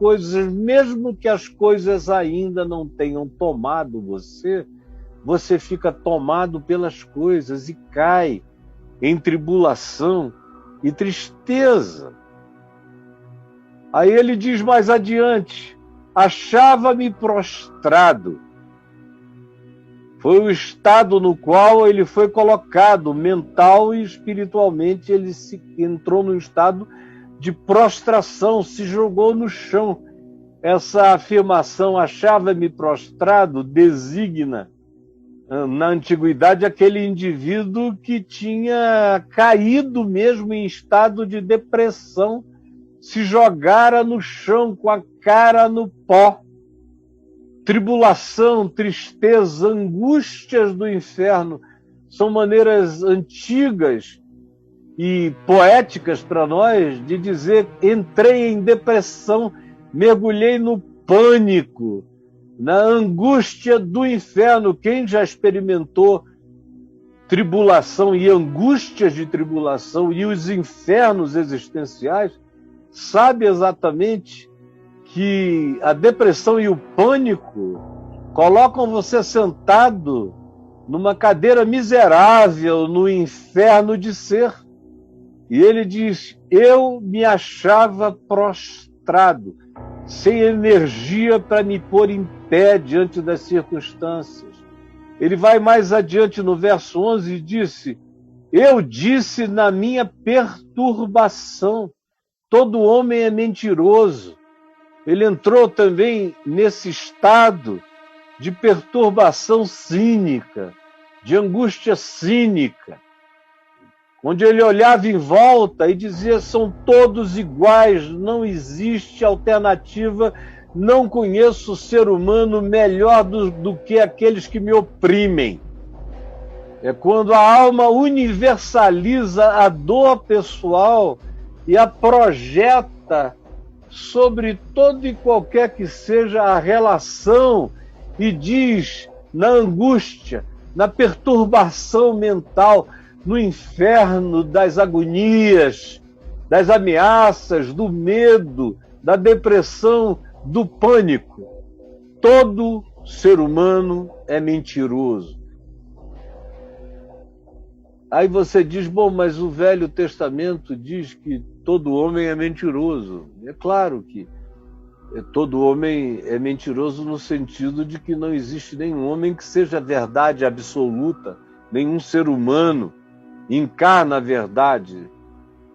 coisas, mesmo que as coisas ainda não tenham tomado você, você fica tomado pelas coisas e cai em tribulação e tristeza. Aí ele diz mais adiante: achava-me prostrado. Foi o estado no qual ele foi colocado, mental e espiritualmente. Ele entrou num estado de prostração, se jogou no chão. Essa afirmação, achava-me prostrado, designa, na antiguidade, aquele indivíduo que tinha caído mesmo em estado de depressão, se jogara no chão com a cara no pó. Tribulação, tristeza, angústias do inferno são maneiras antigas e poéticas para nós de dizer: entrei em depressão, mergulhei no pânico, na angústia do inferno. Quem já experimentou tribulação e angústias de tribulação e os infernos existenciais sabe exatamente que a depressão e o pânico colocam você sentado numa cadeira miserável no inferno de ser. E ele diz: eu me achava prostrado, sem energia para me pôr em pé diante das circunstâncias. Ele vai mais adiante no verso 11 e disse: eu disse na minha perturbação, todo homem é mentiroso. Ele entrou também nesse estado de perturbação cínica, de angústia cínica, onde ele olhava em volta e dizia: são todos iguais, não existe alternativa, não conheço ser humano melhor do que aqueles que me oprimem. É quando a alma universaliza a dor pessoal e a projeta sobre todo e qualquer que seja a relação e diz, na angústia, na perturbação mental, no inferno das agonias, das ameaças, do medo, da depressão, do pânico. Todo ser humano é mentiroso. Aí você diz: bom, mas o Velho Testamento diz que todo homem é mentiroso. É claro que todo homem é mentiroso no sentido de que não existe nenhum homem que seja verdade absoluta, nenhum ser humano encarna a verdade.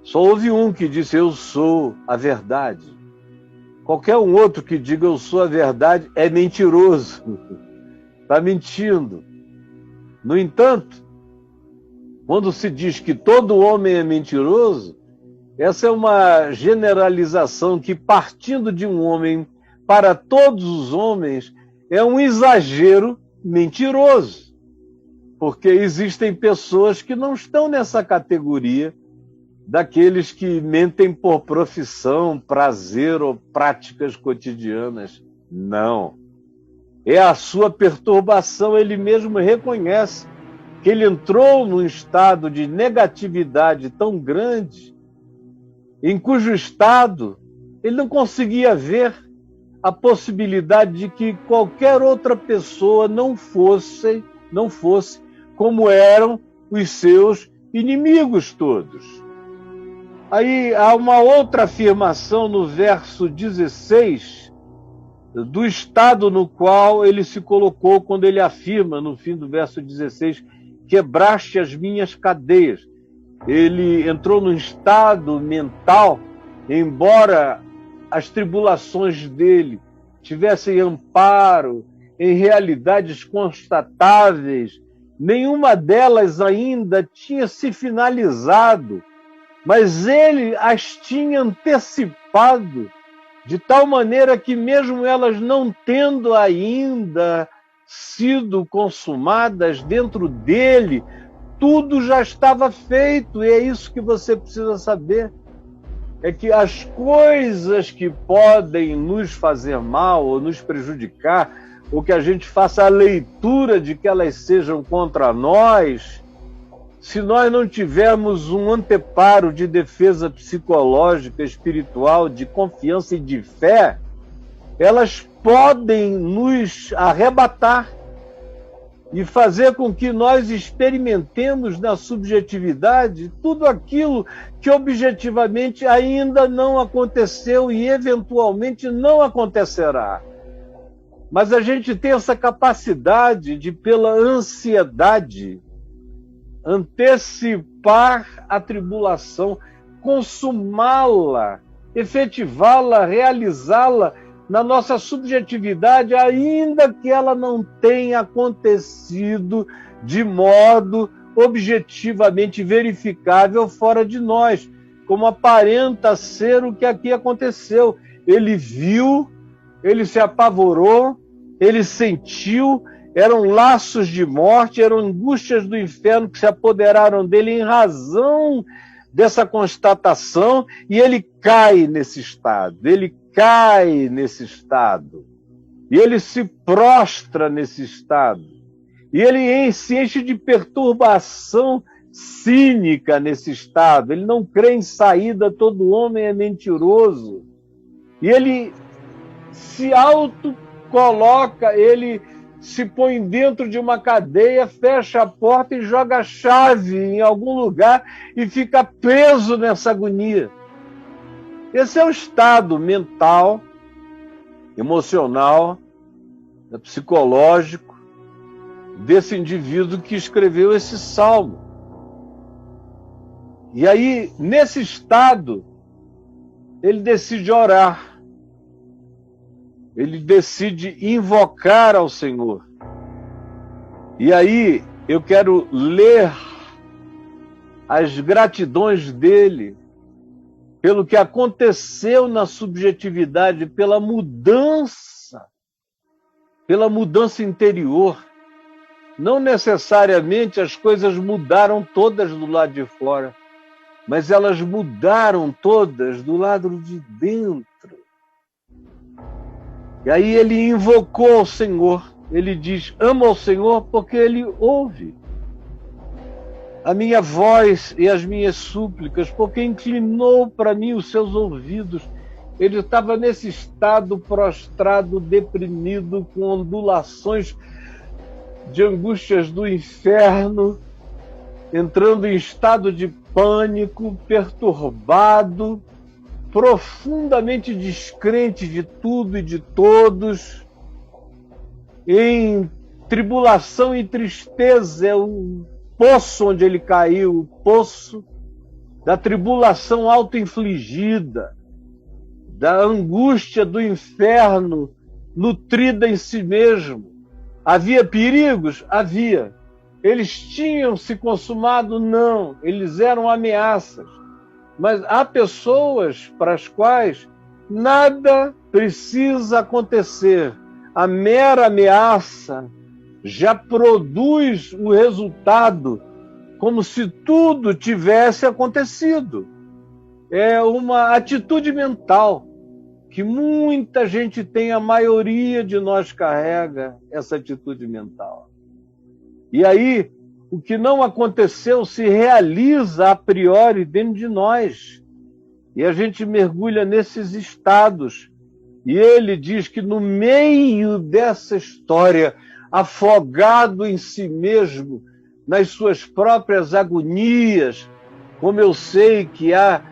Só houve um que disse: eu sou a verdade. Qualquer um outro que diga eu sou a verdade é mentiroso, está mentindo. No entanto, quando se diz que todo homem é mentiroso, essa é uma generalização que, partindo de um homem para todos os homens, é um exagero mentiroso. Porque existem pessoas que não estão nessa categoria daqueles que mentem por profissão, prazer ou práticas cotidianas. Não. É a sua perturbação, ele mesmo reconhece que ele entrou num estado de negatividade tão grande, em cujo estado ele não conseguia ver a possibilidade de que qualquer outra pessoa não fosse como eram os seus inimigos todos. Aí há uma outra afirmação no verso 16, do estado no qual ele se colocou quando ele afirma, no fim do verso 16, quebraste as minhas cadeias. Ele entrou num estado mental, embora as tribulações dele tivessem amparo em realidades constatáveis, nenhuma delas ainda tinha se finalizado, mas ele as tinha antecipado, de tal maneira que mesmo elas não tendo ainda sido consumadas dentro dele, tudo já estava feito. E é isso que você precisa saber, é que as coisas que podem nos fazer mal ou nos prejudicar, ou que a gente faça a leitura de que elas sejam contra nós, se nós não tivermos um anteparo de defesa psicológica, espiritual, de confiança e de fé, elas podem nos arrebatar e fazer com que nós experimentemos na subjetividade tudo aquilo que objetivamente ainda não aconteceu e eventualmente não acontecerá. Mas a gente tem essa capacidade de, pela ansiedade, antecipar a tribulação, consumá-la, efetivá-la, realizá-la na nossa subjetividade, ainda que ela não tenha acontecido de modo objetivamente verificável fora de nós, como aparenta ser o que aqui aconteceu. Ele viu, ele se apavorou, ele sentiu, eram laços de morte, eram angústias do inferno que se apoderaram dele em razão dessa constatação, e ele cai nesse estado, e ele se prostra nesse estado, e ele se enche de perturbação cínica nesse estado, ele não crê em saída, todo homem é mentiroso, e ele se autocoloca, ele se põe dentro de uma cadeia, fecha a porta e joga a chave em algum lugar e fica preso nessa agonia. Esse é o estado mental, emocional, psicológico desse indivíduo que escreveu esse salmo. E aí, nesse estado, ele decide orar. Ele decide invocar ao Senhor. E aí eu quero ler as gratidões dele pelo que aconteceu na subjetividade, pela mudança interior. Não necessariamente as coisas mudaram todas do lado de fora, mas elas mudaram todas do lado de dentro. E aí ele invocou o Senhor, ele diz, ama o Senhor porque ele ouve a minha voz e as minhas súplicas, porque inclinou para mim os seus ouvidos. Ele estava nesse estado prostrado, deprimido, com ondulações de angústias do inferno, entrando em estado de pânico, perturbado, profundamente descrente de tudo e de todos, em tribulação e tristeza. É o poço onde ele caiu, o poço da tribulação auto-infligida, da angústia do inferno nutrida em si mesmo. Havia perigos? Havia. Eles tinham se consumado? Não. Eles eram ameaças. Mas há pessoas para as quais nada precisa acontecer. A mera ameaça já produz o resultado como se tudo tivesse acontecido. É uma atitude mental que muita gente tem, a maioria de nós carrega essa atitude mental. E aí, o que não aconteceu se realiza a priori dentro de nós. E a gente mergulha nesses estados. E ele diz que no meio dessa história, afogado em si mesmo, nas suas próprias agonias, como eu sei que há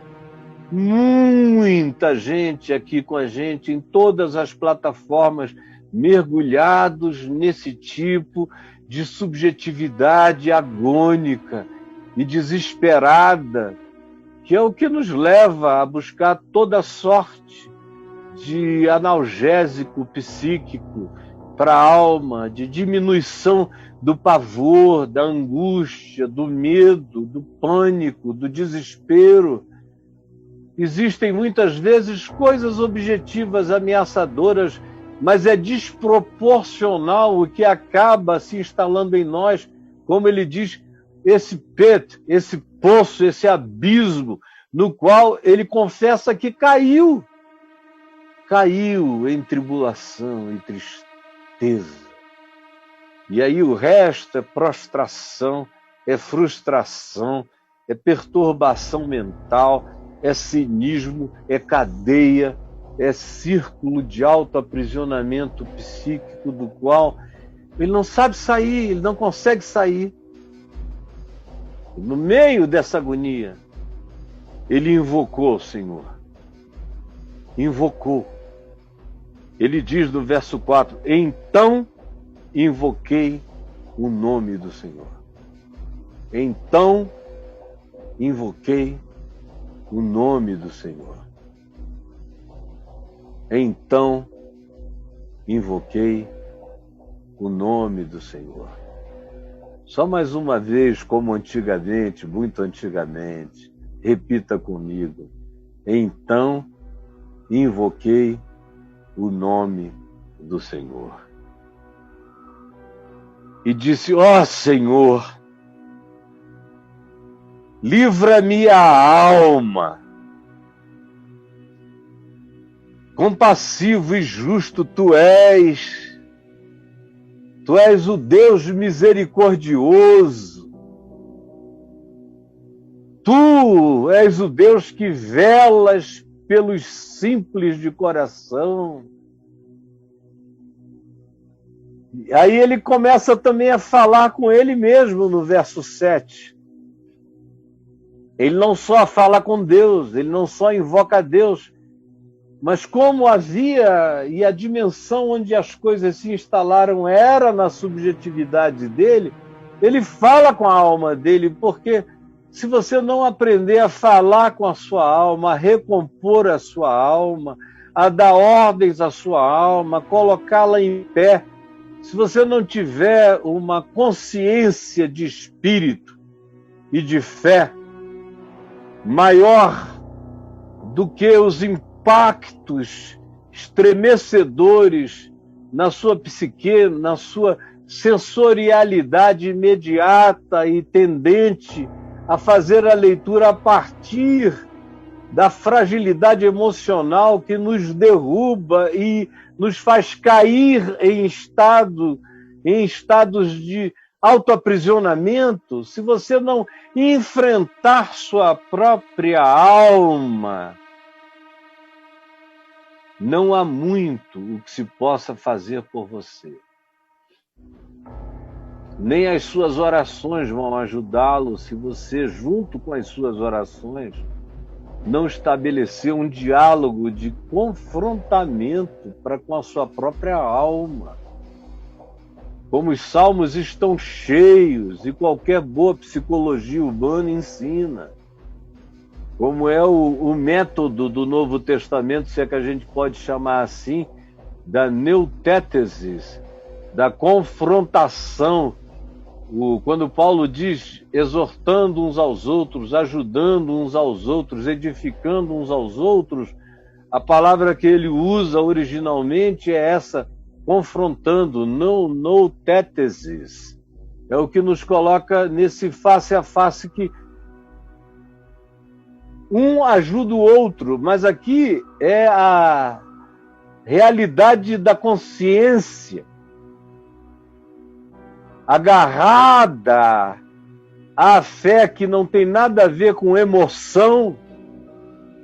muita gente aqui com a gente, em todas as plataformas, mergulhados nesse tipo de subjetividade agônica e desesperada, que é o que nos leva a buscar toda sorte de analgésico psíquico para a alma, de diminuição do pavor, da angústia, do medo, do pânico, do desespero. Existem muitas vezes coisas objetivas ameaçadoras, mas é desproporcional o que acaba se instalando em nós, como ele diz, esse pit, esse poço, esse abismo, no qual ele confessa que caiu em tribulação e tristeza. E aí o resto é prostração, é frustração, é perturbação mental, é cinismo, é cadeia, círculo de autoaprisionamento psíquico do qual ele não sabe sair, ele não consegue sair. No meio dessa agonia, ele invocou o Senhor. Invocou. Ele diz no verso 4, então invoquei o nome do Senhor. Então invoquei o nome do Senhor. Então invoquei o nome do Senhor. Só mais uma vez, como antigamente, muito antigamente, repita comigo. Então invoquei o nome do Senhor. E disse, ó Senhor, livra-me a alma. Compassivo e justo tu és o Deus misericordioso. Tu és o Deus que velas pelos simples de coração. Aí ele começa também a falar com ele mesmo no verso 7. Ele não só fala com Deus, ele não só invoca a Deus, mas como havia, e a dimensão onde as coisas se instalaram era na subjetividade dele, ele fala com a alma dele, porque se você não aprender a falar com a sua alma, a recompor a sua alma, a dar ordens à sua alma, colocá-la em pé, se você não tiver uma consciência de espírito e de fé maior do que os impactos estremecedores na sua psique, na sua sensorialidade imediata e tendente a fazer a leitura a partir da fragilidade emocional que nos derruba e nos faz cair em estados de autoaprisionamento, se você não enfrentar sua própria alma, não há muito o que se possa fazer por você. Nem as suas orações vão ajudá-lo se você, junto com as suas orações, não estabelecer um diálogo de confrontamento para com a sua própria alma. Como os salmos estão cheios, e qualquer boa psicologia humana ensina, como é o método do Novo Testamento, se é que a gente pode chamar assim, da neutétesis, da confrontação. Quando Paulo diz exortando uns aos outros, ajudando uns aos outros, edificando uns aos outros, a palavra que ele usa originalmente é essa, confrontando, neutétesis. É o que nos coloca nesse face a face que um ajuda o outro, mas aqui é a realidade da consciência, agarrada à fé que não tem nada a ver com emoção,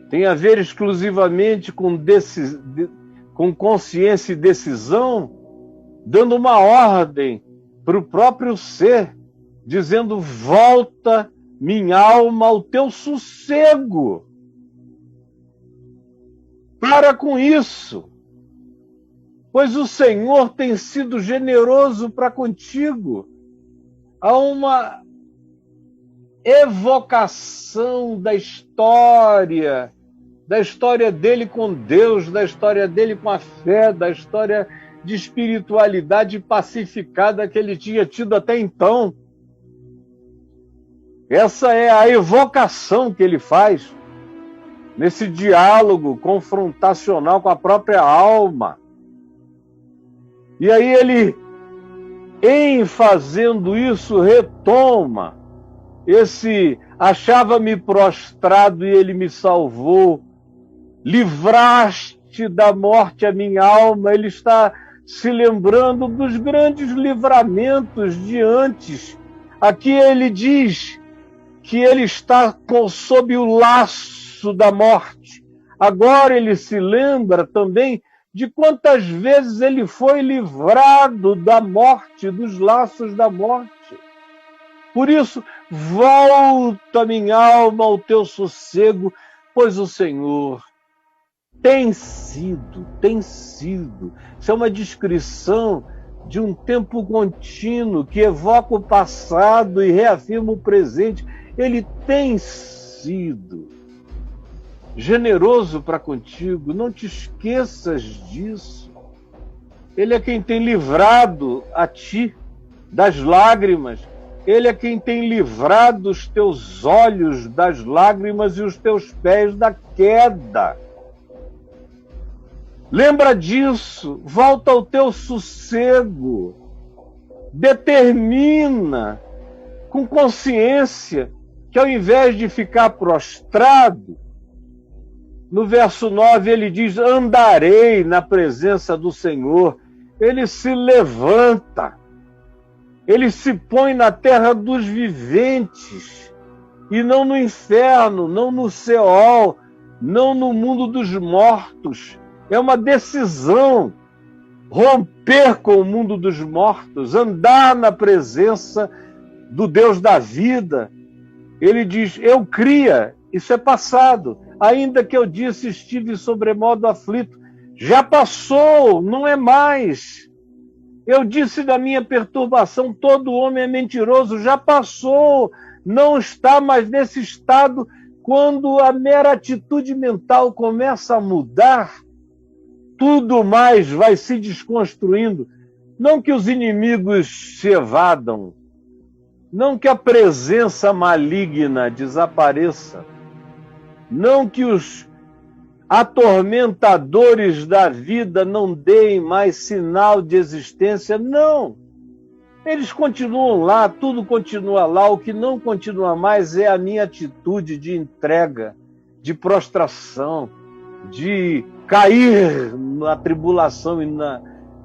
tem a ver exclusivamente com consciência e decisão, dando uma ordem para o próprio ser, dizendo, volta minha alma ao teu sossego. Para com isso, pois o Senhor tem sido generoso para contigo. Há uma evocação da história dele com Deus, da história dele com a fé, da história de espiritualidade pacificada que ele tinha tido até então. Essa é a evocação que ele faz nesse diálogo confrontacional com a própria alma. E aí ele, em fazendo isso, retoma esse achava-me prostrado e ele me salvou, livraste da morte a minha alma. Ele está se lembrando dos grandes livramentos de antes. Aqui ele diz que ele está sob o laço da morte. Agora ele se lembra também de quantas vezes ele foi livrado da morte, dos laços da morte. Por isso, volta, minha alma, ao teu sossego, pois o Senhor tem sido. Isso é uma descrição de um tempo contínuo que evoca o passado e reafirma o presente. Ele tem sido generoso para contigo, não te esqueças disso. Ele é quem tem livrado a ti das lágrimas. Ele é quem tem livrado os teus olhos das lágrimas e os teus pés da queda. Lembra disso, volta ao teu sossego, determina com consciência que ao invés de ficar prostrado, no verso 9 ele diz, andarei na presença do Senhor. Ele se levanta, ele se põe na terra dos viventes, e não no inferno, não no Seol, não no mundo dos mortos. É uma decisão romper com o mundo dos mortos, andar na presença do Deus da vida. Ele diz, eu cria, isso é passado. Ainda que eu disse, estive sobremodo aflito. Já passou, não é mais. Eu disse da minha perturbação, todo homem é mentiroso. Já passou, não está mais nesse estado. Quando a mera atitude mental começa a mudar, tudo mais vai se desconstruindo. Não que os inimigos se evadam, não que a presença maligna desapareça, não que os atormentadores da vida não deem mais sinal de existência, não. Eles continuam lá, tudo continua lá. O que não continua mais é a minha atitude de entrega, de prostração, de cair na tribulação e na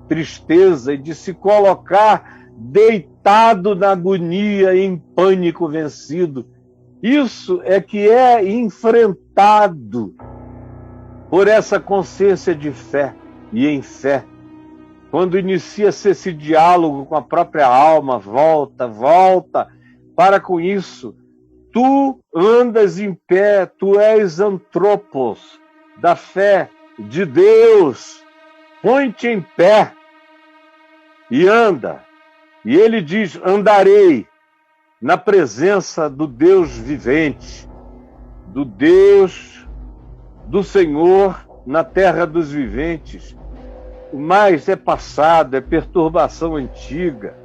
tristeza e de se colocar deitado na agonia, em pânico vencido. Isso é que é enfrentado por essa consciência de fé e em fé. Quando inicia-se esse diálogo com a própria alma, volta, para com isso. Tu andas em pé, tu és antropos da fé de Deus. Põe-te em pé e anda. E ele diz, andarei na presença do Deus vivente, do Deus, do Senhor, na terra dos viventes. O mais é passado, é perturbação antiga.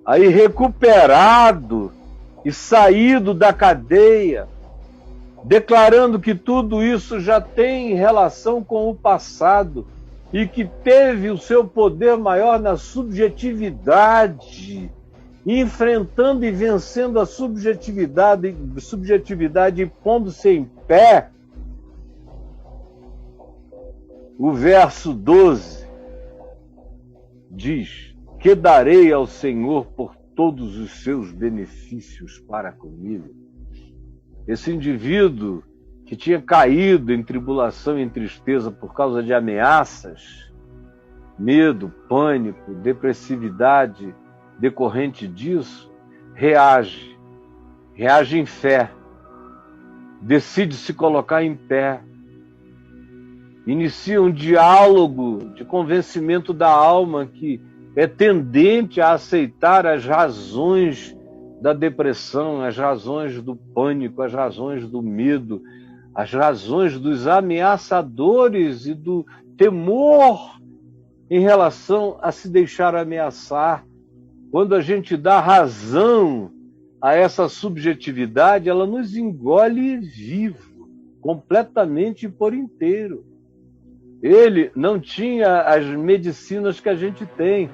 Aí recuperado e saído da cadeia, declarando que tudo isso já tem relação com o passado e que teve o seu poder maior na subjetividade, enfrentando e vencendo a subjetividade e pondo-se em pé. O verso 12 diz, que darei ao Senhor por todos os seus benefícios para comigo. Esse indivíduo que tinha caído em tribulação e em tristeza por causa de ameaças, medo, pânico, depressividade decorrente disso, reage em fé, decide se colocar em pé, inicia um diálogo de convencimento da alma que é tendente a aceitar as razões da depressão, as razões do pânico, as razões do medo, as razões dos ameaçadores e do temor em relação a se deixar ameaçar. Quando a gente dá razão a essa subjetividade, ela nos engole vivo, completamente e por inteiro. Ele não tinha as medicinas que a gente tem.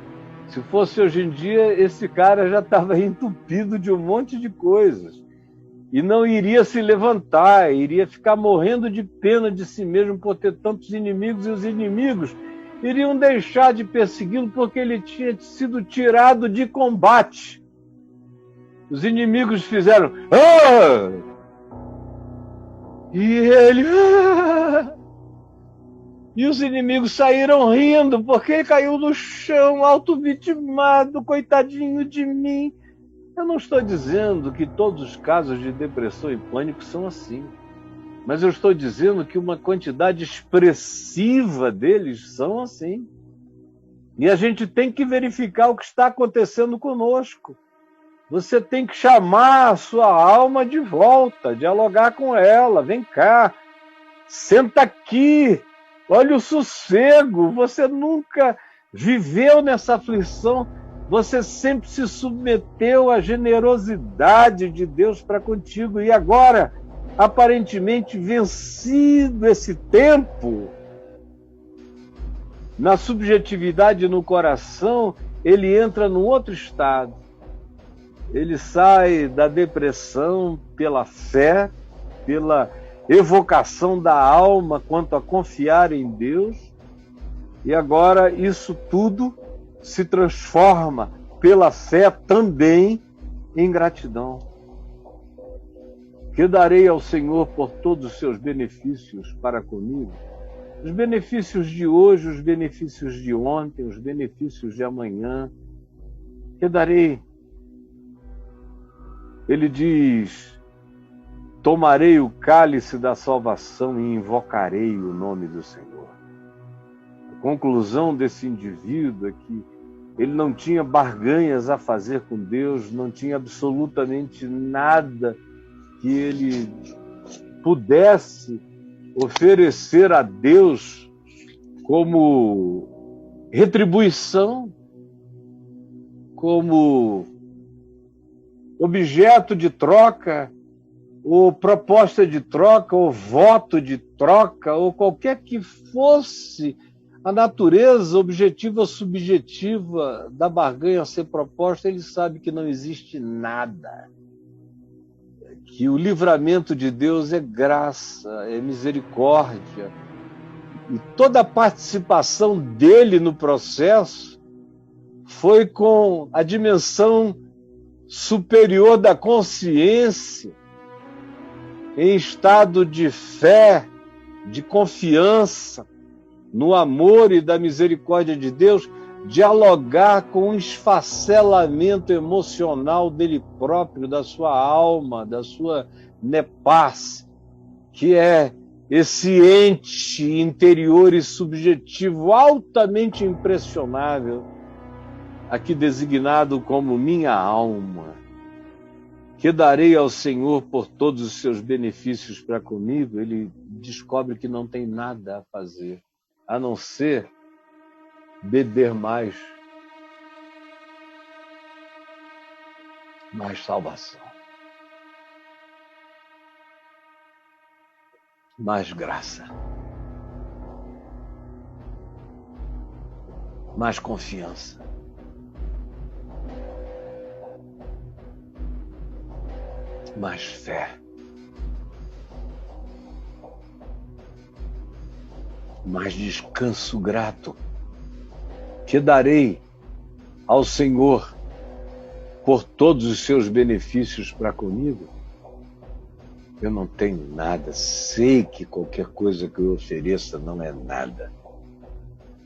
Se fosse hoje em dia, esse cara já estava entupido de um monte de coisas. E não iria se levantar, iria ficar morrendo de pena de si mesmo por ter tantos inimigos, e os inimigos iriam deixar de persegui-lo porque ele tinha sido tirado de combate. Os inimigos fizeram... Ah! E ele... E os inimigos saíram rindo, porque ele caiu no chão, auto-vitimado, coitadinho de mim. Eu não estou dizendo que todos os casos de depressão e pânico são assim, mas eu estou dizendo que uma quantidade expressiva deles são assim. E a gente tem que verificar o que está acontecendo conosco. Você tem que chamar a sua alma de volta, dialogar com ela. Vem cá, senta aqui, olha o sossego. Você nunca viveu nessa aflição. Você sempre se submeteu à generosidade de Deus para contigo. E agora, aparentemente vencido esse tempo, na subjetividade no coração, ele entra num outro estado. Ele sai da depressão pela fé, pela evocação da alma quanto a confiar em Deus, e agora isso tudo se transforma pela fé também em gratidão. Que darei ao Senhor por todos os seus benefícios para comigo? Os benefícios de hoje, os benefícios de ontem, os benefícios de amanhã. Que darei? Ele diz: tomarei o cálice da salvação e invocarei o nome do Senhor. A conclusão desse indivíduo é que ele não tinha barganhas a fazer com Deus, não tinha absolutamente nada que ele pudesse oferecer a Deus como retribuição, como objeto de troca, ou proposta de troca, ou voto de troca, ou qualquer que fosse a natureza objetiva ou subjetiva da barganha a ser proposta. Ele sabe que não existe nada. Que o livramento de Deus é graça, é misericórdia. E toda a participação dele no processo foi com a dimensão superior da consciência, em estado de fé, de confiança no amor e da misericórdia de Deus, dialogar com o esfacelamento emocional dele próprio, da sua alma, da sua nepás, que é esse ente interior e subjetivo altamente impressionável, aqui designado como minha alma. Que darei ao Senhor por todos os seus benefícios para comigo? Ele descobre que não tem nada a fazer, a não ser beber mais salvação, mais graça, mais confiança, mais fé, mais descanso grato. Que darei ao Senhor por todos os seus benefícios para comigo? Eu não tenho nada, sei que qualquer coisa que eu ofereça não é nada.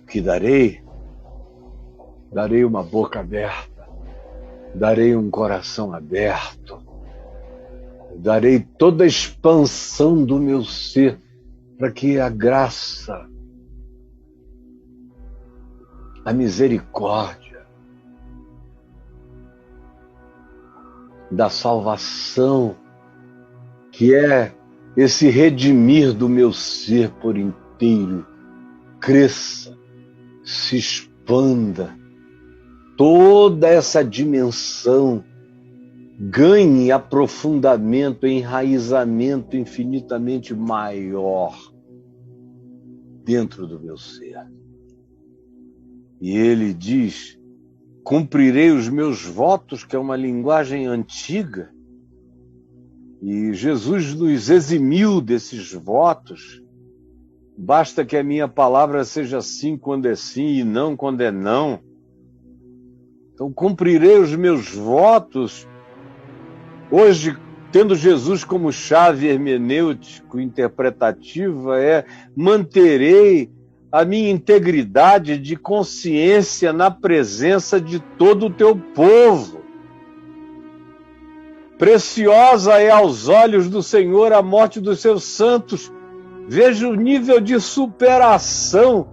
O que darei? Darei uma boca aberta, darei um coração aberto, darei toda a expansão do meu ser para que a graça, a misericórdia da salvação, que é esse redimir do meu ser por inteiro, cresça, se expanda, toda essa dimensão ganhe aprofundamento, enraizamento infinitamente maior dentro do meu ser. E ele diz: cumprirei os meus votos, que é uma linguagem antiga, e Jesus nos eximiu desses votos. Basta que a minha palavra seja sim quando é sim e não quando é não. Então cumprirei os meus votos hoje tendo Jesus como chave hermenêutico interpretativa, manterei a minha integridade de consciência na presença de todo o teu povo. Preciosa é aos olhos do Senhor a morte dos seus santos. Veja o nível de superação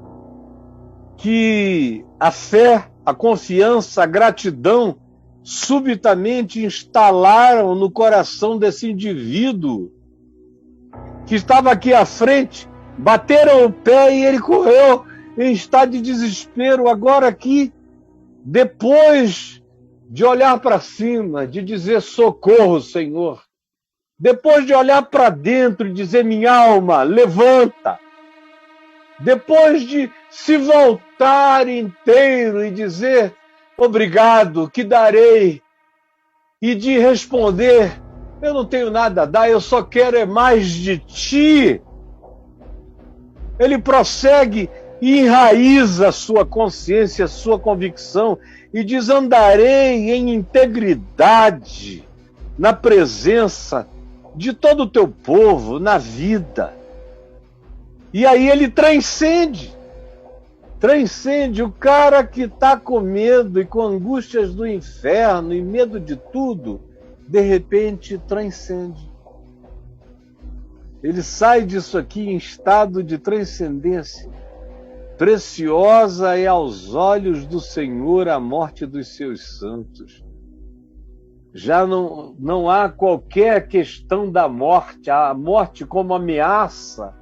que a fé, a confiança, a gratidão subitamente instalaram no coração desse indivíduo que estava aqui à frente. Bateram o pé e ele correu em estado de desespero. Agora aqui, depois de olhar para cima, de dizer socorro, Senhor, depois de olhar para dentro e dizer minha alma, levanta, depois de se voltar inteiro e dizer obrigado, que darei, e de responder, eu não tenho nada a dar, eu só quero é mais de ti. Ele prossegue e enraiza a sua consciência, a sua convicção, e diz, andarei em integridade, na presença de todo o teu povo, na vida. E aí ele transcende o cara que está com medo e com angústias do inferno e medo de tudo, de repente transcende. Ele sai disso aqui em estado de transcendência. Preciosa é aos olhos do Senhor a morte dos seus santos. Já não há qualquer questão da morte, a morte como ameaça.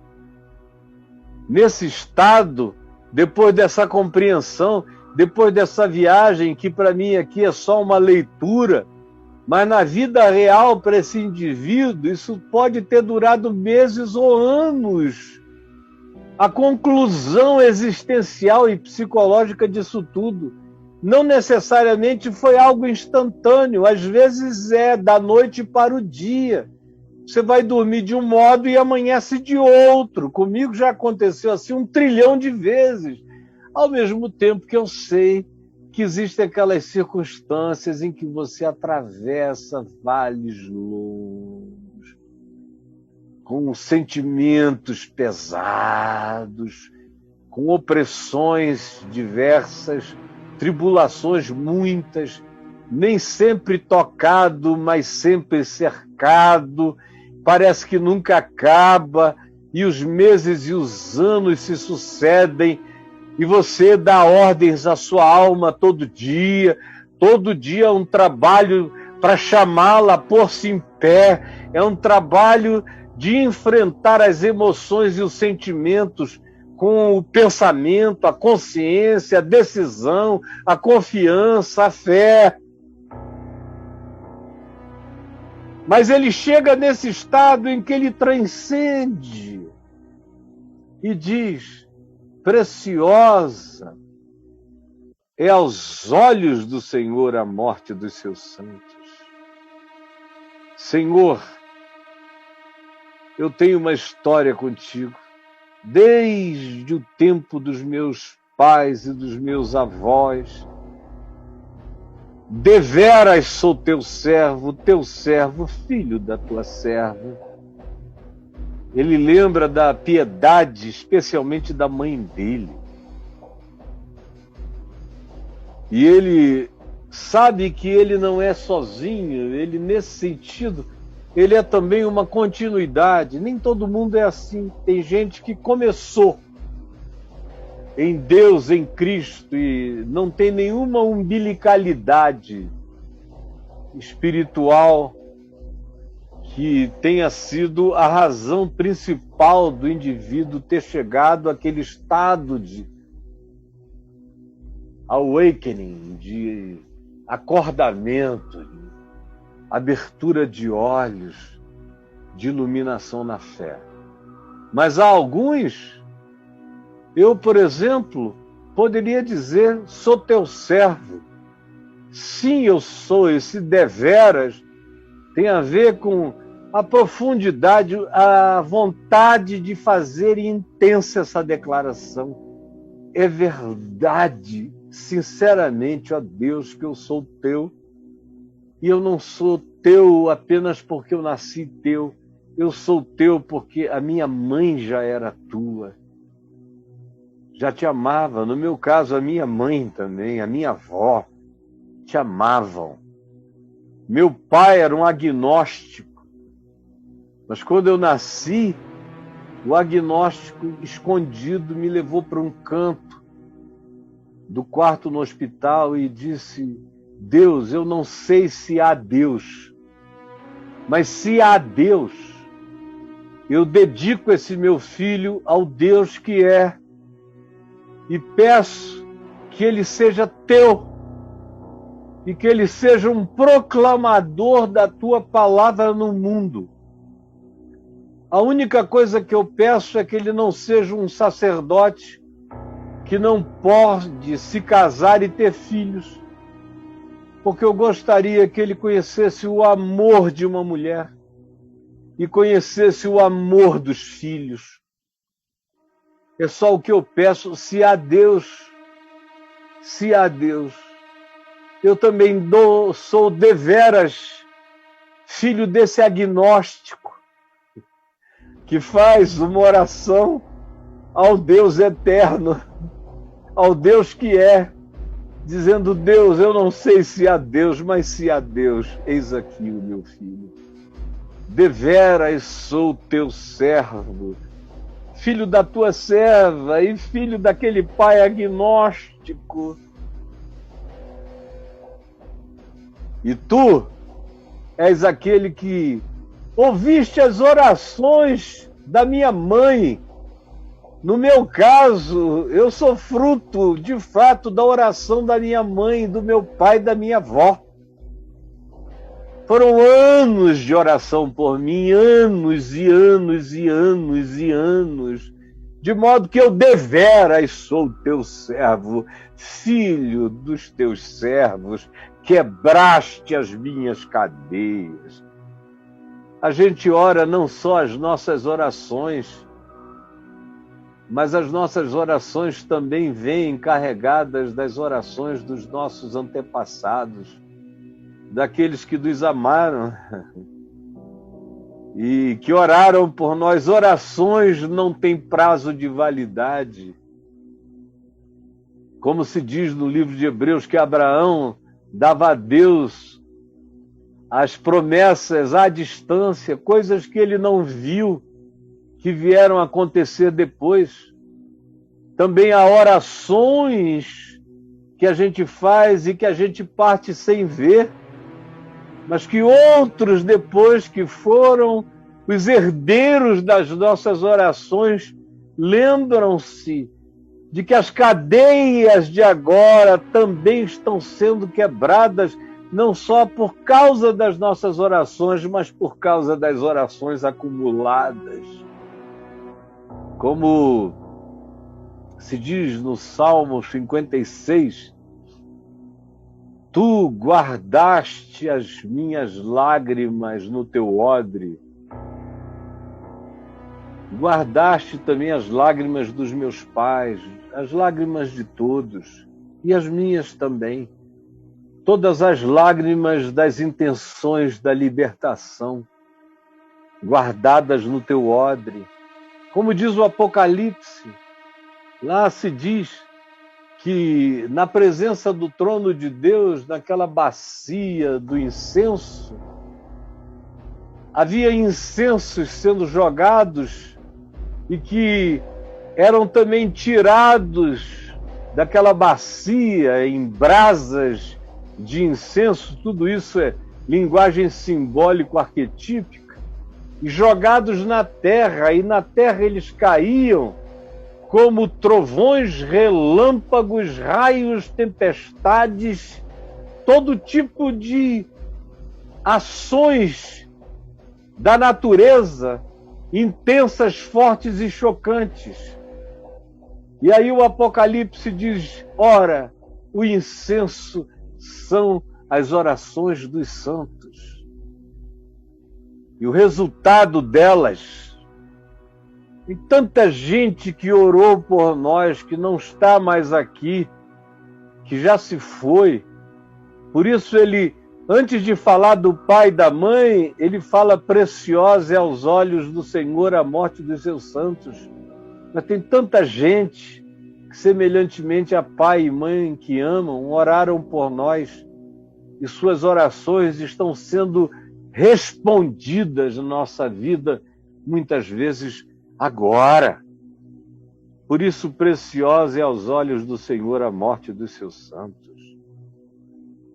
Nesse estado, depois dessa compreensão, depois dessa viagem, que para mim aqui é só uma leitura, mas na vida real, para esse indivíduo, isso pode ter durado meses ou anos. A conclusão existencial e psicológica disso tudo não necessariamente foi algo instantâneo, às vezes é da noite para o dia. Você vai dormir de um modo e amanhece de outro. Comigo já aconteceu assim 1 trilhão de vezes. Ao mesmo tempo que eu sei que existem aquelas circunstâncias em que você atravessa vales longos, com sentimentos pesados, com opressões diversas, tribulações muitas, nem sempre tocado, mas sempre cercado, parece que nunca acaba, e os meses e os anos se sucedem, e você dá ordens à sua alma todo dia é um trabalho para chamá-la a pôr-se em pé, é um trabalho de enfrentar as emoções e os sentimentos com o pensamento, a consciência, a decisão, a confiança, a fé. Mas ele chega nesse estado em que ele transcende e diz, preciosa é aos olhos do Senhor a morte dos seus santos. Senhor, eu tenho uma história contigo, desde o tempo dos meus pais e dos meus avós. Deveras sou teu servo, filho da tua serva. Ele lembra da piedade, especialmente da mãe dele. E ele sabe que ele não é sozinho, ele, nesse sentido, ele é também uma continuidade. Nem todo mundo é assim. Tem gente que começou em Deus, em Cristo, e não tem nenhuma umbilicalidade espiritual que tenha sido a razão principal do indivíduo ter chegado àquele estado de awakening, de acordamento, de abertura de olhos, de iluminação na fé. Mas há alguns, eu, por exemplo, poderia dizer, sou teu servo. Sim, eu sou. Esse deveras tem a ver com a profundidade, a vontade de fazer intensa essa declaração. É verdade, sinceramente, ó Deus, que eu sou teu, e eu não sou teu apenas porque eu nasci teu. Eu sou teu porque a minha mãe já era tua. Já te amava. No meu caso, a minha mãe também, a minha avó, te amavam. Meu pai era um agnóstico. Mas quando eu nasci, o agnóstico escondido me levou para um canto do quarto no hospital e disse: Deus, eu não sei se há Deus, mas se há Deus, eu dedico esse meu filho ao Deus que é e peço que ele seja teu e que ele seja um proclamador da tua palavra no mundo. A única coisa que eu peço é que ele não seja um sacerdote que não pode se casar e ter filhos, porque eu gostaria que ele conhecesse o amor de uma mulher e conhecesse o amor dos filhos. É só o que eu peço. Se há Deus, se há Deus, eu também sou deveras filho desse agnóstico que faz uma oração ao Deus eterno, ao Deus que é, dizendo: Deus, eu não sei se há Deus, mas se há Deus, eis aqui o meu filho. Deveras sou teu servo, filho da tua serva e filho daquele pai agnóstico. E tu és aquele que ouviste as orações da minha mãe. No meu caso, eu sou fruto, de fato, da oração da minha mãe, do meu pai e da minha avó. Foram anos de oração por mim, anos e anos e anos e anos, de modo que eu deveras sou teu servo, filho dos teus servos, quebraste as minhas cadeias. A gente ora não só as nossas orações, mas as nossas orações também vêm carregadas das orações dos nossos antepassados, daqueles que nos amaram e que oraram por nós. Orações não têm prazo de validade. Como se diz no livro de Hebreus que Abraão dava a Deus as promessas à distância, coisas que ele não viu, que vieram a acontecer depois. Também há orações que a gente faz e que a gente parte sem ver, mas que outros depois, que foram os herdeiros das nossas orações, lembram-se de que as cadeias de agora também estão sendo quebradas, não só por causa das nossas orações, mas por causa das orações acumuladas. Como se diz no Salmo 56, tu guardaste as minhas lágrimas no teu odre, guardaste também as lágrimas dos meus pais, as lágrimas de todos, e as minhas também. Todas as lágrimas das intenções da libertação, guardadas no teu odre. Como diz o Apocalipse, lá se diz que na presença do trono de Deus, naquela bacia do incenso, havia incensos sendo jogados e que eram também tirados daquela bacia em brasas de incenso. Tudo isso é linguagem simbólico-arquetípica, e jogados na terra, e na terra eles caíam como trovões, relâmpagos, raios, tempestades, todo tipo de ações da natureza, intensas, fortes e chocantes. E aí o Apocalipse diz: ora, o incenso são as orações dos santos. E o resultado delas, e tanta gente que orou por nós, que não está mais aqui, que já se foi. Por isso ele Antes de falar do pai e da mãe, ele fala: preciosa é aos olhos do Senhor a morte dos seus santos. Mas tem tanta gente que, semelhantemente a pai e mãe que amam, oraram por nós, e suas orações estão sendo respondidas na nossa vida, muitas vezes agora. Por isso, preciosa é aos olhos do Senhor a morte dos seus santos.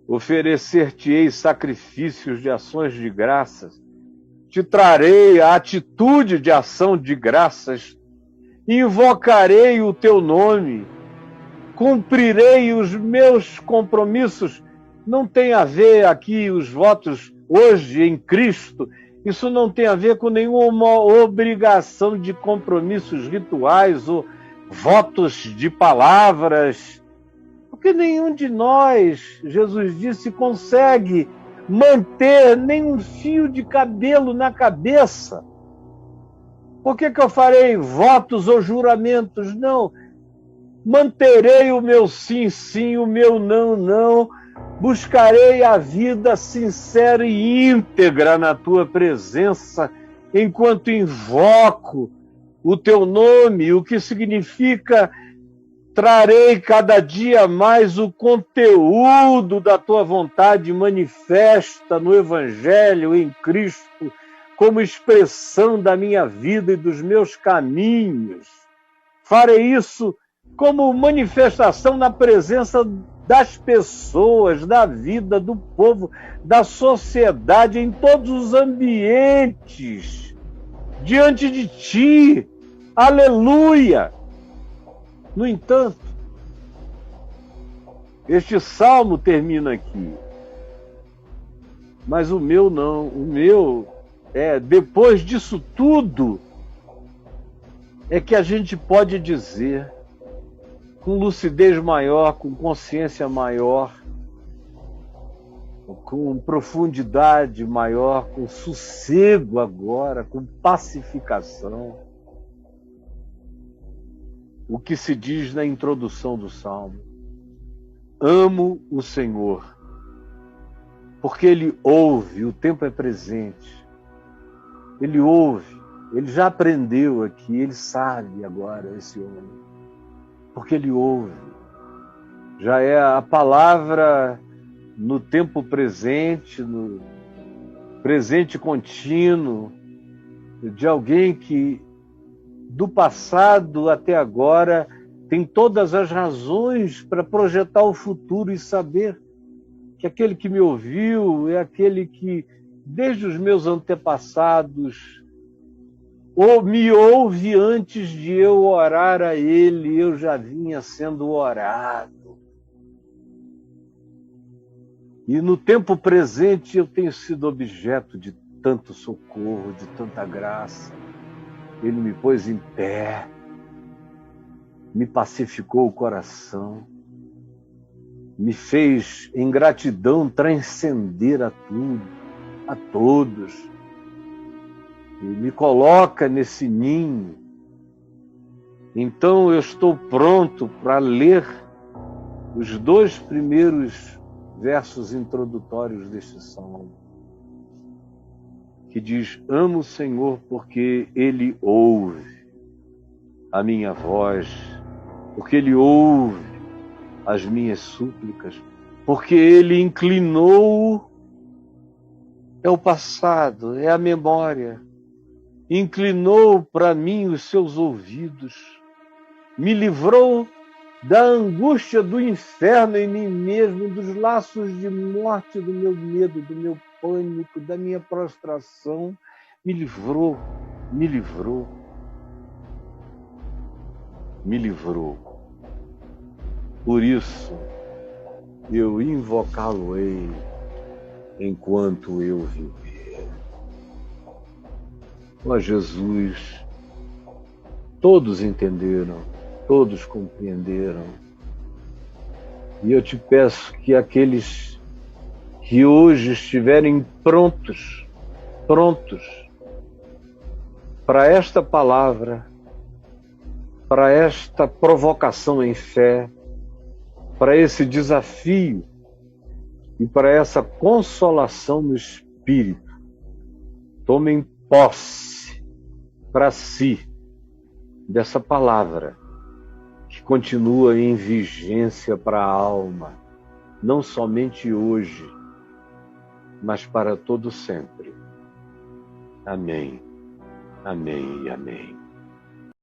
Oferecer-te-ei sacrifícios de ações de graças, te trarei a atitude de ação de graças, invocarei o teu nome, cumprirei os meus compromissos. Não tem a ver aqui os votos hoje em Cristo, isso não tem a ver com nenhuma obrigação de compromissos rituais ou votos de palavras, porque nenhum de nós, Jesus disse, consegue manter nem um fio de cabelo na cabeça. Por que eu farei votos ou juramentos? Não. Manterei o meu sim, sim, o meu não, não. Buscarei a vida sincera e íntegra na tua presença, enquanto invoco o teu nome, o que significa: trarei cada dia mais o conteúdo da tua vontade manifesta no Evangelho, em Cristo, como expressão da minha vida e dos meus caminhos. Farei isso como manifestação na presença das pessoas, da vida, do povo, da sociedade, em todos os ambientes, diante de ti. Aleluia! No entanto, este salmo termina aqui. Mas o meu não. O meu depois disso tudo, é que a gente pode dizer, com lucidez maior, com consciência maior, com profundidade maior, com sossego agora, com pacificação, o que se diz na introdução do Salmo: amo o Senhor, porque Ele ouve, o tempo é presente, Ele ouve, Ele já aprendeu aqui, Ele sabe agora, esse homem, porque Ele ouve, já é a palavra no tempo presente, no presente contínuo, de alguém que do passado até agora tem todas as razões para projetar o futuro e saber que aquele que me ouviu é aquele que, desde os meus antepassados, me ouve antes de eu orar a Ele, eu já vinha sendo orado. E no tempo presente eu tenho sido objeto de tanto socorro, de tanta graça. Ele me pôs em pé, me pacificou o coração, me fez em gratidão transcender a tudo, a todos, e me coloca nesse ninho. Então eu estou pronto para ler os 2 primeiros versos introdutórios deste salmo, que diz: amo o Senhor porque Ele ouve a minha voz, porque Ele ouve as minhas súplicas, porque Ele inclinou, é o passado, é a memória, inclinou para mim os seus ouvidos, me livrou da angústia do inferno em mim mesmo, dos laços de morte, do meu medo, do meu pânico, da minha prostração, me livrou, me livrou, me livrou. Por isso, eu invocá-lo-ei enquanto eu viver. Ó Jesus, todos entenderam, todos compreenderam. E eu te peço que aqueles que hoje estiverem prontos para esta palavra, para esta provocação em fé, para esse desafio E para essa consolação no espírito, tomem posse para si dessa palavra que continua em vigência para a alma, não somente hoje, mas para todo sempre. Amém, amém e amém.